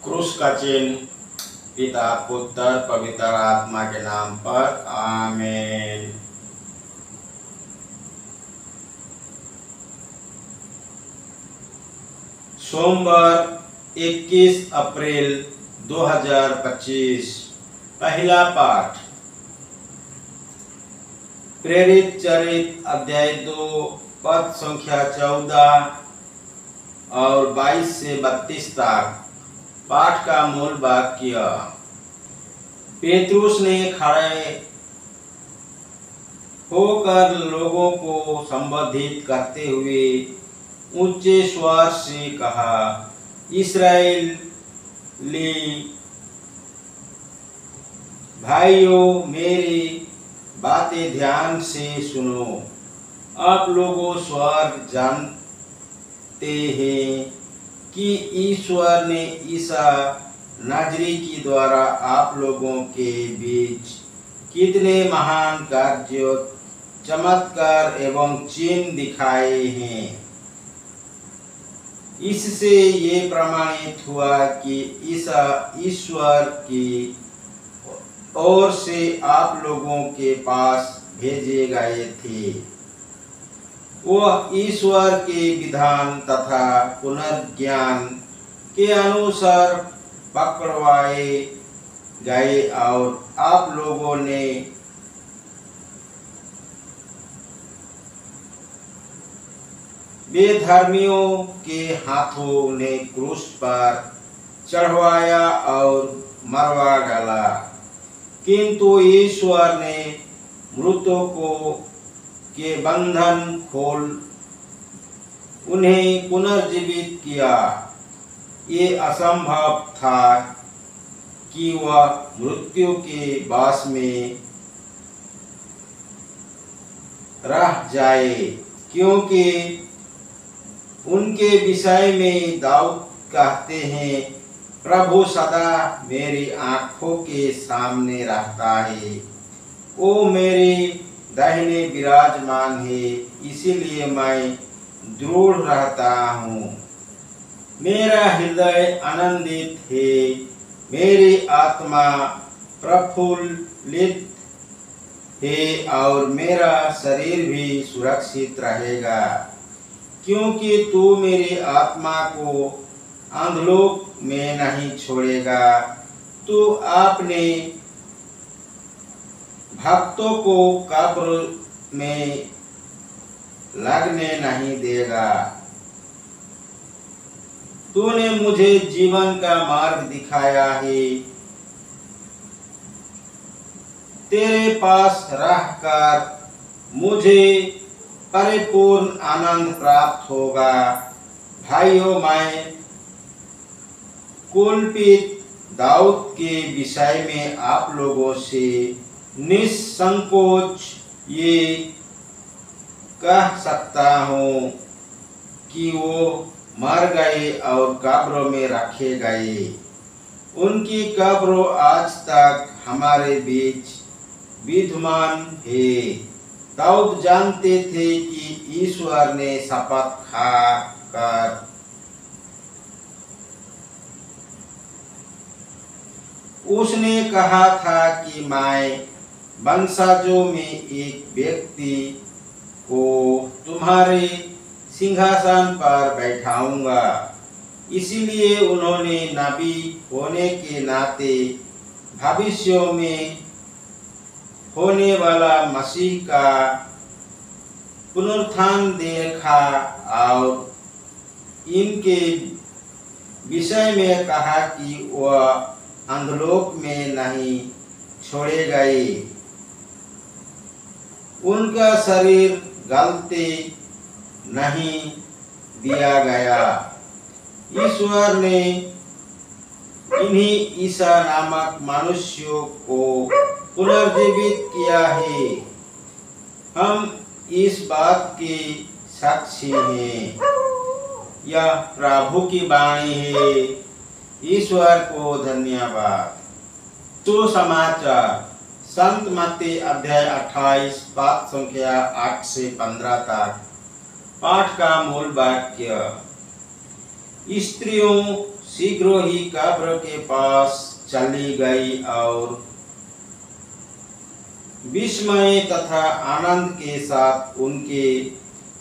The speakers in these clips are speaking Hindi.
क्रूस का चिन्ह पिता पुत्र पवित्र आत्मा के नाम पर आमीन। सोमवार 21 अप्रैल 2025। पहला पाठ प्रेरित चरित अध्याय 2 पद संख्या 14 और 22 से 32 तक। पाठ का मूल वाक्य। पेतरुस ने खड़े होकर लोगों को संबोधित करते हुए ऊंचे स्वर से कहा, इस्राएली भाइयों, मेरी बातें ध्यान से सुनो। आप लोगों स्वर्ग जानते हैं कि ईश्वर ने ईसा नाजरी के द्वारा आप लोगों के बीच कितने महान कार्य, चमत्कार एवं चिन्ह दिखाए हैं। इससे ये प्रमाणित हुआ कि ईसा ईश्वर की ओर से आप लोगों के पास भेजे गए थे। वह ईश्वर के विधान तथा पुनर्ज्ञान के अनुसार पकड़वाए गए और आप लोगों ने बेधर्मियों के हाथों ने क्रूस पर चढ़वाया और मरवा डाला, किंतु ईश्वर ने मृतकों के बंधन खोल उन्हें पुनर्जीवित किया। ये असंभव था कि वह मृत्यु के वास में रह जाए, क्योंकि उनके विषय में दाऊद कहते हैं, प्रभु सदा मेरी आंखों के सामने रहता है, वो मेरे दाहिने विराजमान है, इसीलिए मैं दृढ़ रहता हूँ। मेरा हृदय आनंदित है, मेरी आत्मा प्रफुल्लित है और मेरा शरीर भी सुरक्षित रहेगा, क्योंकि तू मेरी आत्मा को अधोलोक में नहीं छोड़ेगा। तू अपने भक्तों को कब्र में लगने नहीं देगा। तूने मुझे जीवन का मार्ग दिखाया है, तेरे पास रहकर मुझे परिपूर्ण आनंद प्राप्त होगा। भाइयों, मैं कुलपित दाऊद के विषय में आप लोगों से निसंकोच ये कह सकता हूँ कि वो मर गए और कब्रों में रखे गए। उनकी कब्रों आज तक हमारे बीच विद्यमान है। दाऊद जानते थे कि ईश्वर ने शपथ खाकर उसने कहा था कि मैं वंशजों में एक व्यक्ति को तुम्हारे सिंहासन पर बैठाऊंगा। इसीलिए उन्होंने नबी होने के नाते भविष्य में होने वाला मसीह का पुनरुत्थान देखा और इनके विषय में कहा कि वह अधोलोक में नहीं छोड़े गए, उनका शरीर गलते नहीं दिया गया। ईश्वर ने इन्हीं ईसा नामक मनुष्यों को पुनर्जीवित किया है। हम इस बात के साक्षी हैं। यह प्रभु की वाणी है। ईश्वर को धन्यवाद। सुसमाचार। संत मत्ती अध्याय 28 पद संख्या 8 से 15 तक। पाठ का मूल वाक्य। स्त्रियों शीघ्र ही कब्र के पास चली गई और विस्मय तथा आनंद के साथ उनके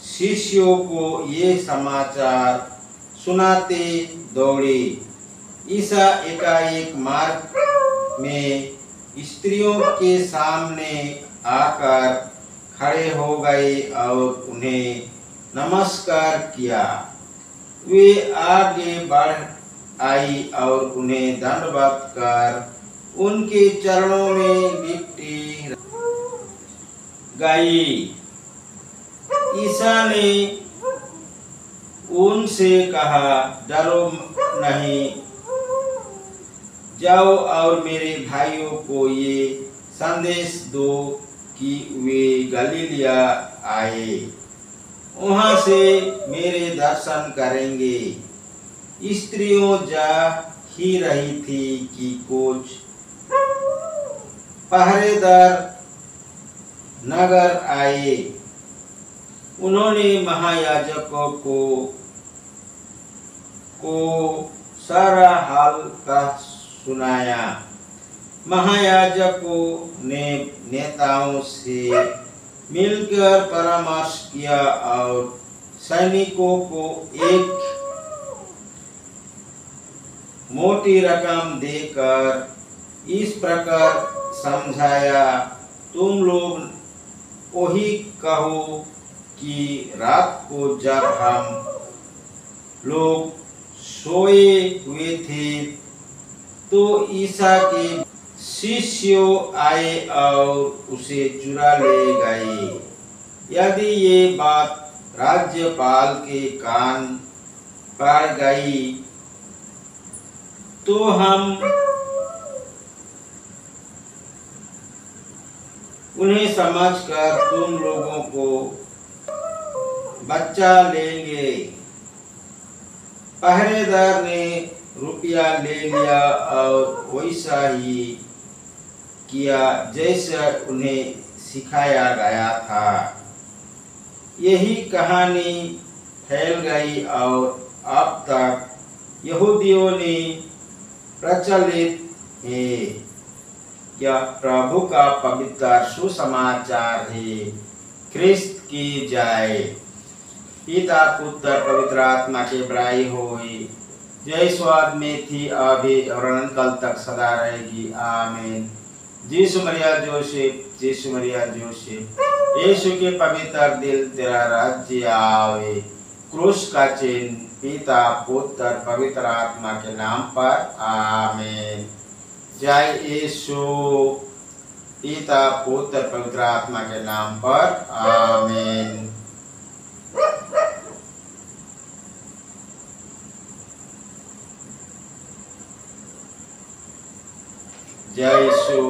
शिष्यों को ये समाचार सुनाते दौड़े। ईसा एकाएक मार्ग में स्त्रियों के सामने आकर खड़े हो गए और उन्हें नमस्कार किया। वे आगे बढ़ आई और उन्हें दंडवत कर उनके चरणों में लिपटी गई। ईसा ने उनसे कहा, डरो नहीं, जाओ और मेरे भाइयों को ये संदेश दो कि वे गलीलिया आए, वहां से मेरे दर्शन करेंगे। स्त्रियों जा ही रही थी कि कुछ पहरेदार नगर आए। उन्होंने महायाजकों को सारा हाल का सुनाया। महायाजकों ने नेताओं से मिलकर परामर्श किया और सैनिकों को एक मोटी रकम देकर इस प्रकार समझाया, तुम लोग वही कहो कि रात को जब हम लोग सोए हुए थे तो ईसा के शिष्यों आए और उसे चुरा ले गए। यदि ये बात राज्यपाल के कान पर गई तो हम उन्हें समझकर तुम लोगों को बचा लेंगे। पहरेदार ने रुपया ले लिया और वैसा ही किया जैसा उन्हें सिखाया गया था। यही कहानी फैल गई और अब तक यहूदियों ने प्रचलित है। यह प्रभु का पवित्र सुसमाचार है। ख्रिस्त की जय। पिता पुत्र पवित्र आत्मा के बड़ाई होई। जय स्वाद में थी अभी और अनंत काल तक सदा रहेगी। आमीन। यीशु मरिया जोसेफ, यीशु मरिया जोसेफ, यीशु के पवित्र दिल तेरा राज्य आवे। क्रूस का चिन्ह पिता पुत्र पवित्र आत्मा के नाम पर। आमीन। जय यीशु। पिता पुत्र पवित्र आत्मा के नाम पर। आमीन। जय यीशु।